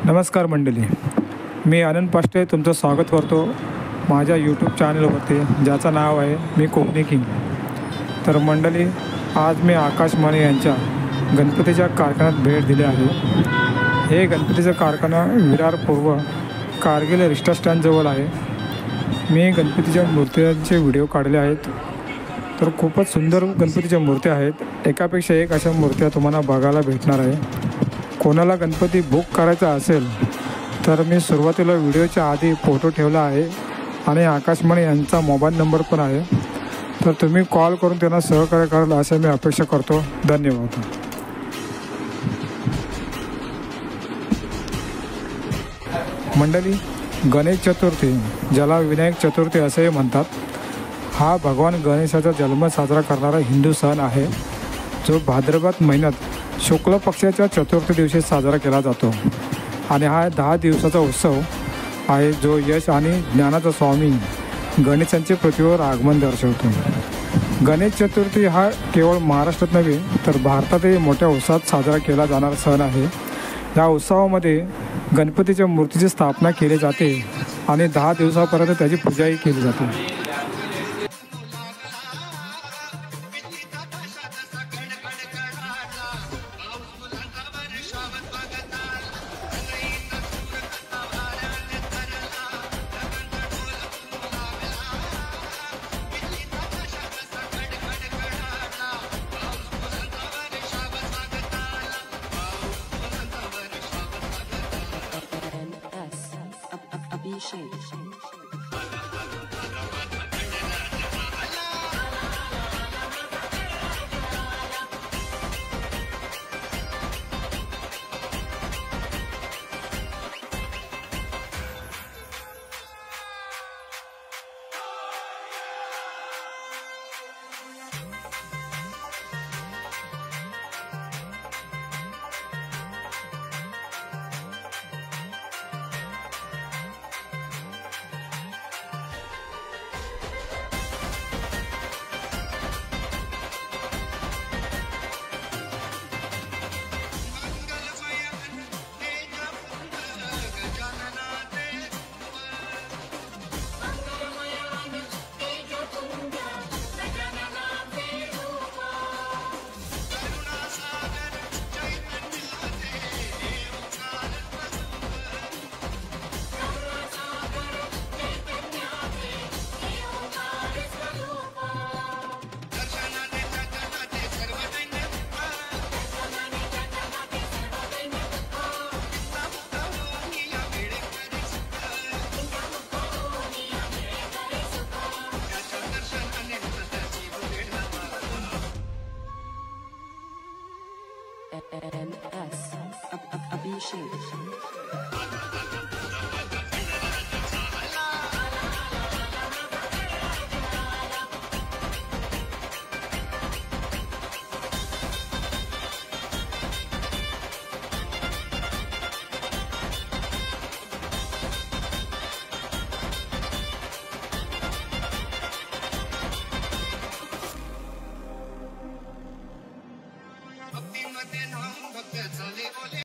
नमस्कार मंडळी, मी आनंद पाष्टे तुमचं स्वागत करतो माझ्या यूट्यूब चॅनलवरती, ज्याचं नाव आहे मी कोकणी किंग. तर मंडळी, आज मी आकाश माने यांच्या गणपतीच्या कारखान्यात भेट दिली आहे. हे गणपतीचं कारखाना विरार पूर्व कारगिल रिक्षा स्टँडजवळ आहे. मी गणपतीच्या मूर्त्यांचे व्हिडिओ काढले आहेत. तर खूपच सुंदर गणपतीच्या मूर्त्या आहेत. एकापेक्षा एक अशा मूर्त्या तुम्हाला बघायला भेटणार आहे. कोणाला गणपती बुक करायचा असेल तर मी सुरुवातीला व्हिडिओच्या आधी फोटो ठेवला आहे आणि आकाश माने यांचा मोबाईल नंबर पण आहे. तर तुम्ही कॉल करून त्यांना सहकार्य कराल असं मी अपेक्षा करतो. धन्यवाद. मंडळी, गणेश चतुर्थी, ज्याला विनायक चतुर्थी असेही म्हणतात, हा भगवान गणेशाचा जन्म साजरा करणारा हिंदू सण आहे, जो भाद्रपद महिन्यात शुक्ल पक्षाच्या चतुर्थी दिवशी साजरा केला जातो. आणि हा 10 दिवसाचा उत्सव आहे, जो यश आणि ज्ञानाचा स्वामी गणेशांचे पृथ्वीवर आगमन दर्शवतो. गणेश चतुर्थी हा केवळ महाराष्ट्रात नव्हे तर भारतातही मोठ्या उत्साहात साजरा केला जाणारा सण आहे. या उत्सवामध्ये गणपतीच्या मूर्तीची स्थापना केली जाते आणि 10 दिवसापर्यंत त्याची पूजाही केली जाते. Abhishek.